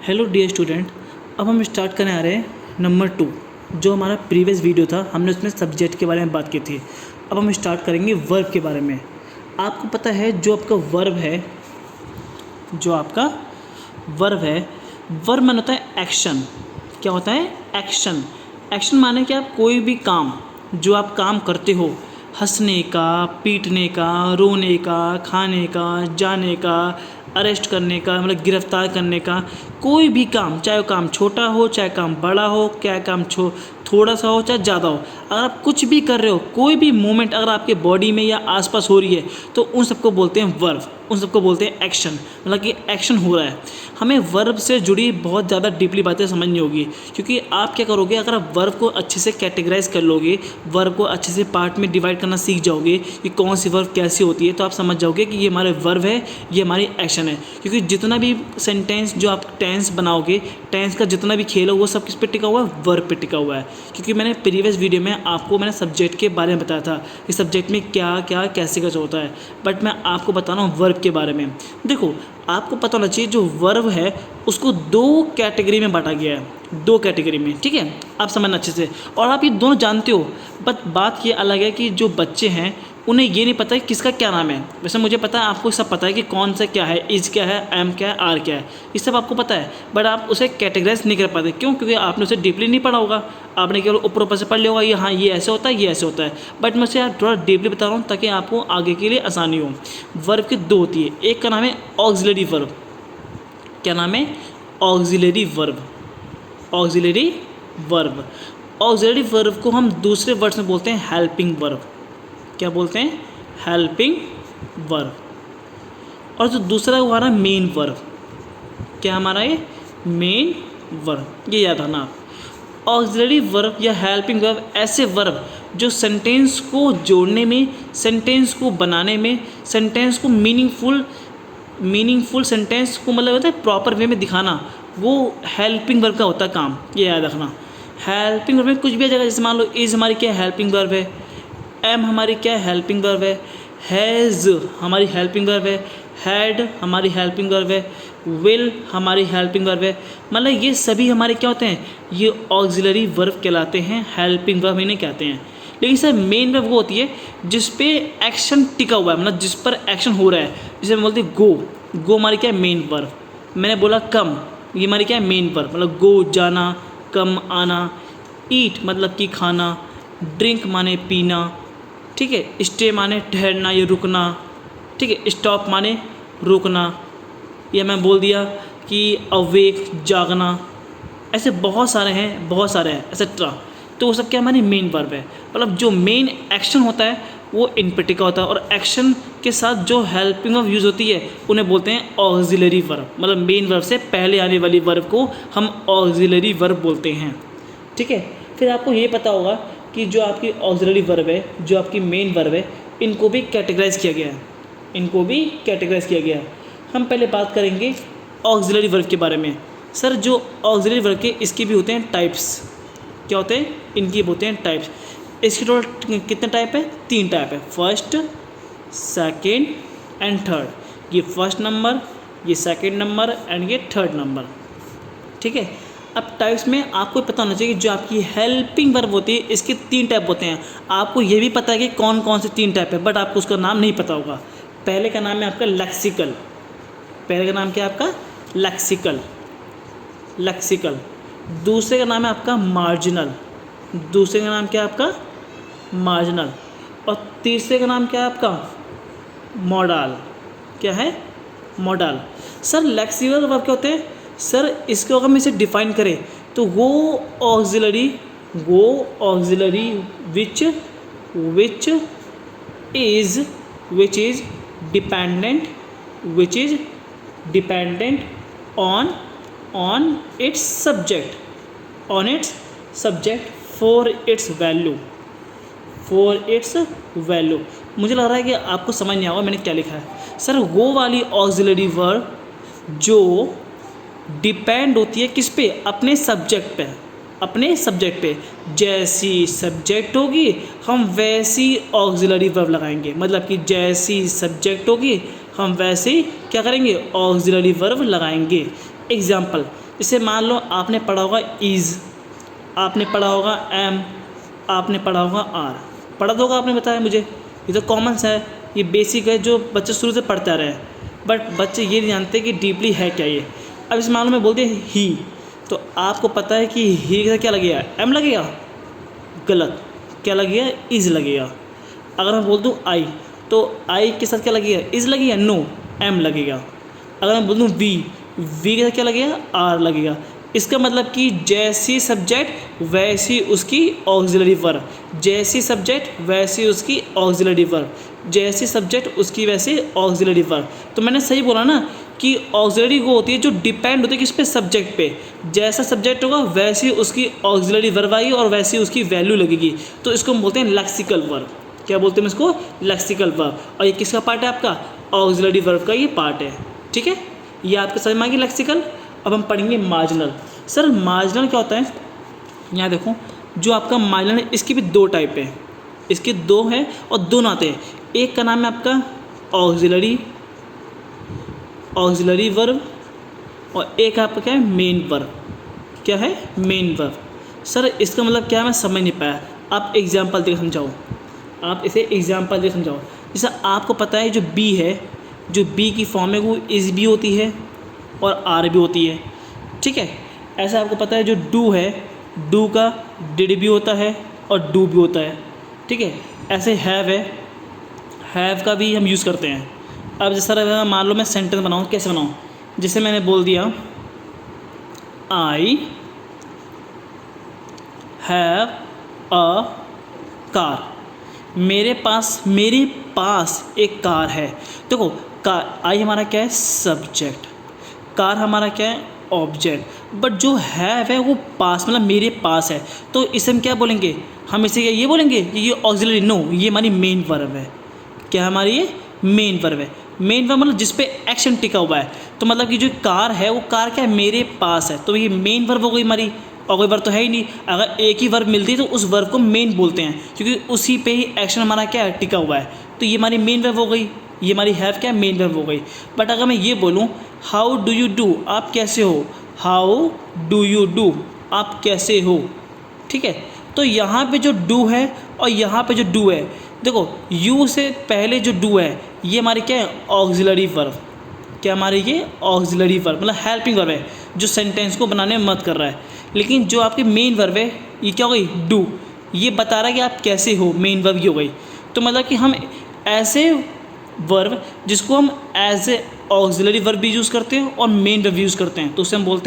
Hello dear student, अब हम start करने आ रहे हैं नंबर 2। जो हमारा प्रीवियस वीडियो था हमने उसमें सब्जेक्ट के बारे में बात की थी। अब हम स्टार्ट करेंगे वर्ब के बारे में। आपको पता है जो आपका वर्ब है, वर्ब माने होता है एक्शन। क्या होता है? एक्शन। एक्शन माने कि आप कोई भी काम जो आप काम करते हो, हंसने का, पीटने का, रोने का, खाने का, जाने का, अरेस्ट करने का, मतलब गिरफ्तार करने का, कोई भी काम, चाहे वो काम छोटा हो चाहे काम बड़ा हो, क्या काम थोड़ा सा हो चाहे ज़्यादा हो, अगर आप कुछ भी कर रहे हो, कोई भी मूवमेंट अगर आपके बॉडी में या आसपास हो रही है तो उन सबको बोलते हैं वर्ब, उन सबको बोलते हैं एक्शन। मतलब कि एक्शन हो रहा है। हमें वर्ब से जुड़ी बहुत ज़्यादा डीपली बातें समझनी होगी, क्योंकि आप क्या करोगे, अगर आप वर्ब को अच्छे से कैटेगराइज कर लोगे, वर्ब को अच्छे से पार्ट में डिवाइड करना सीख जाओगे कि कौन सी वर्ब कैसी होती है, तो आप समझ जाओगे कि ये हमारे वर्ब है, ये हमारी एक्शन है। क्योंकि जितना भी सेंटेंस जो आप टेंस बनाओगे, टेंस का जितना भी खेल हो वो सब किस पे टिका हुआ है? वर्ब पे टिका हुआ है। क्योंकि मैंने प्रीवियस वीडियो में आपको मैंने सब्जेक्ट के बारे में बताया था कि सब्जेक्ट में क्या क्या कैसे कैसे होता है, बट मैं आपको बता रहा हूँ वर्ब के बारे में। देखो, आपको पता होना चाहिए जो वर्ब है उसको 2 कैटेगरी में बांटा गया है, 2 कैटेगरी में, ठीक है? आप समझना अच्छे से, और आप ये दोनों जानते हो। बट बात ये अलग है कि जो बच्चे हैं उन्हें ये नहीं पता है किसका क्या नाम है। वैसे मुझे पता है, आपको सब पता है कि कौन सा क्या है, इज क्या है, एम क्या है, आर क्या है, ये सब आपको पता है, बट आप उसे कैटेगराइज नहीं कर पाते। क्यों? क्योंकि आपने उसे डीपली नहीं पढ़ा होगा, आपने केवल ऊपर ऊपर से पढ़ लिया होगा, ये हाँ ये ऐसे होता है, ये ऐसे होता है। बट मैं उसे थोड़ा डीपली बता रहा हूँ ताकि आपको आगे के लिए आसानी हो। वर्ब की 2 होती है, एक का नाम है ऑक्सिलरी वर्ब। क्या नाम है? Auxiliary verb. Auxiliary verb. Auxiliary verb को हम दूसरे वर्ड्स में बोलते हैं हेल्पिंग वर्ब। क्या बोलते हैं? Helping verb. और जो दूसरा वो हमारा मेन वर्ब। क्या हमारा ये? Main verb. ये याद रखना आप। ऑक्सिलरी वर्ब या हेल्पिंग वर्ब ऐसे वर्ब जो सेंटेंस को जोड़ने में, सेंटेंस को बनाने में, सेंटेंस को मीनिंगफुल सेंटेंस को मतलब होता है प्रॉपर वे में दिखाना, वो हेल्पिंग वर्ब का होता है काम। ये याद रखना। हेल्पिंग वर्ब में कुछ भी आ जाएगा, जैसे मान लो इज हमारी क्या हेल्पिंग वर्ब है, एम हमारी क्या हेल्पिंग वर्ब है, हैज़ हमारी हेल्पिंग वर्ब है, हैड हमारी हेल्पिंग वर्ब है, विल हमारी हेल्पिंग वर्ब है। मतलब ये सभी हमारे क्या होते हैं? ये ऑक्सिलरी वर्ब कहलाते हैं, हेल्पिंग वर्ब इन्हें कहते हैं। लेकिन सर मेन वर्ब वो होती है जिस पे एक्शन टिका हुआ है, मतलब जिस पर एक्शन हो रहा है। जैसे हम बोलते हैं गो, गो हमारी क्या है? Main verb. मैंने बोला कम, ये हमारी क्या है? Main verb. मतलब गो जाना, कम आना। ईट मतलब कि खाना, ड्रिंक माने पीना, ठीक है? स्टे माने ठहरना या रुकना, ठीक है? स्टॉप माने रुकना, या मैं बोल दिया कि अवेक जागना। ऐसे बहुत सारे हैं, बहुत सारे हैं एक्सेट्रा। तो वो सब क्या हमारी मेन वर्ब है। मतलब जो मेन एक्शन होता है वो इन पे टिका होता है, और एक्शन के साथ जो हेल्पिंग वर्ब यूज़ होती है उन्हें बोलते हैं ऑक्सिलरी वर्ब। मतलब मेन वर्ब से पहले आने वाली वर्ब को हम ऑक्सिलरी वर्ब बोलते हैं, ठीक है? फिर आपको ये पता होगा कि जो आपकी ऑक्सिलरी वर्ब है, जो आपकी मेन वर्ब है, इनको भी कैटेगराइज किया गया है, इनको भी कैटेगराइज किया गया है। हम पहले बात करेंगे ऑक्सिलरी वर्ब के बारे में। सर जो ऑक्सिलरी वर्ब के इसके भी होते हैं टाइप्स। क्या होते हैं? इनकी होते हैं टाइप्स। इसके टोटल कितने टाइप है? 3 टाइप है, फर्स्ट, सेकेंड एंड थर्ड। ये फर्स्ट नंबर, ये सेकेंड नंबर एंड ये थर्ड नंबर, ठीक है? अब टाइप्स में आपको पता होना चाहिए कि जो आपकी हेल्पिंग वर्ब होती है इसके 3 टाइप होते हैं। आपको ये भी पता है कि कौन कौन से 3 टाइप है, बट आपको उसका नाम नहीं पता होगा। पहले का नाम है आपका लेक्सिकल। पहले का नाम क्या है आपका? Lexical, lexical. दूसरे का नाम है आपका मार्जिनल। दूसरे का नाम क्या है आपका? मार्जिनल। और तीसरे का नाम क्या है आपका? मॉडल। क्या है? मॉडल। सर लेक्सिकल वर्ब क्या होते हैं? सर इसको अगर हम इसे डिफाइन करें तो वो auxiliary which is dependent on it's subject for its value. मुझे लग रहा है कि आपको समझ नहीं आएगा मैंने क्या लिखा है। सर वो वाली ऑक्सिलरी वर्ब जो डिपेंड होती है किस पे? अपने सब्जेक्ट पे, अपने सब्जेक्ट पे। जैसी सब्जेक्ट होगी हम वैसी ऑक्सिलरी वर्ब लगाएंगे। मतलब कि जैसी सब्जेक्ट होगी हम वैसे ही क्या करेंगे? ऑक्सिलरी वर्ब लगाएंगे। एग्जाम्पल, इसे मान लो आपने पढ़ा होगा इज़, आपने पढ़ा होगा एम, आपने पढ़ा होगा आर, पढ़ा तो होगा आपने, बताया मुझे। ये तो कॉमन सा है, ये बेसिक है जो बच्चे शुरू से पढ़ते आ रहे हैं, बट बच्चे ये नहीं जानते कि डीपली है क्या ये। अब इस मामले में बोलते हैं ही, तो आपको पता है कि ही के साथ क्या लगेगा, एम लगेगा, गलत, क्या लगेगा, इज़ लगेगा। अगर मैं बोल दूँ आई, तो आई के साथ क्या लगेगा, इज़ लगेगा, नो, एम लगेगा। अगर मैं बोल दूँ वी, वी के साथ क्या लगेगा, आर लगेगा। इसका मतलब कि जैसी सब्जेक्ट वैसी उसकी ऑक्सिलरी वर्ब, जैसी सब्जेक्ट वैसी उसकी ऑक्सिलरी वर्ब, जैसी सब्जेक्ट उसकी वैसे ऑक्सिलरी वर्ब। तो मैंने सही बोला ना कि ऑक्सिलरी वो होती है जो डिपेंड होती है किस पे, सब्जेक्ट पे। जैसा सब्जेक्ट होगा वैसी उसकी ऑक्सिलरी वर्ब आएगी और वैसी उसकी वैल्यू लगेगी। तो इसको हम बोलते हैं लेक्सिकल वर्ब। क्या बोलते हैं इसको, लेक्सिकल वर्ब। और ये किसका पार्ट है, आपका ऑक्सिलरी वर्ब का ये पार्ट है। ठीक है, ये आपके समझ में आ गई लेक्सिकल। अब हम पढ़ेंगे मार्जिनल। सर मार्जिनल क्या होता है, यहाँ देखो, जो आपका मार्जिनल है इसकी भी दो टाइप है, इसके दो हैं और दोनों आते हैं। एक का नाम है आपका ऑक्सिलरी वर्ब और एक आपका क्या है, मेन वर्ब। क्या है, मेन वर्ब। सर इसका मतलब क्या है, मैं समझ नहीं पाया, आप एग्जाम्पल देकर समझाओ, आप इसे एग्जाम्पल देकर समझाओ। जैसा आपको पता है जो बी है, जो बी की फॉर्म है वो इज़ भी होती है और आर भी होती है। ठीक है, ऐसा आपको पता है जो डू है, डू का डिड भी होता है और डू भी होता है। ठीक है, ऐसे हैव है, हैव का भी हम यूज़ करते हैं। अब जैसा मान लो मैं सेंटेंस बनाऊँ, कैसे बनाऊँ, जैसे मैंने बोल दिया आई हैव अ कार, मेरे पास एक कार है। देखो कार, आई हमारा क्या है, सब्जेक्ट, कार हमारा क्या है, ऑब्जेक्ट। बट जो है वो पास, मतलब मेरे पास है, तो इसे हम क्या बोलेंगे, हम इसे ये बोलेंगे कि ये ऑक्सिलरी, नो, ये हमारी मेन वर्ब है। क्या हमारी ये मेन वर्ब है। मेन वर्ब मतलब जिस पे एक्शन टिका हुआ है। तो मतलब कि जो कार है वो कार क्या है, मेरे पास है, तो ये मेन वर्ब हो गई हमारी। और कोई वर्ब तो है ही नहीं, अगर एक ही वर्ब मिलती है तो उस वर्ब को मेन बोलते हैं, क्योंकि उसी पे ही एक्शन हमारा क्या है, टिका हुआ है। तो ये हमारी मेन वर्ब हो गई, ये हमारी हैव क्या है, मेन वर्ब हो गई। बट अगर मैं ये बोलूँ हाउ डू यू डू, आप कैसे हो, हाउ डू यू डू, आप कैसे हो। ठीक है, तो यहाँ पे जो डू है और यहाँ पे जो डू है, देखो यू से पहले जो डू है ये हमारी क्या है, ऑक्सिलरी वर्ब। क्या हमारी ये ऑक्सिलरी वर्ब, मतलब हेल्पिंग वर्ब है जो सेंटेंस को बनाने में मदद कर रहा है। लेकिन जो आपकी मेन वर्ब है ये क्या हो गई, डू, ये बता रहा है कि आप कैसे हो, मेन वर्ब ये हो गई। तो मतलब कि हम ऐसे वर्ब जिसको हम एज ए ऑक्सिलरी वर्ब भी यूज़ करते हैं और मेन वर्ब यूज़ करते हैं, तो उसे हम बोलते हैं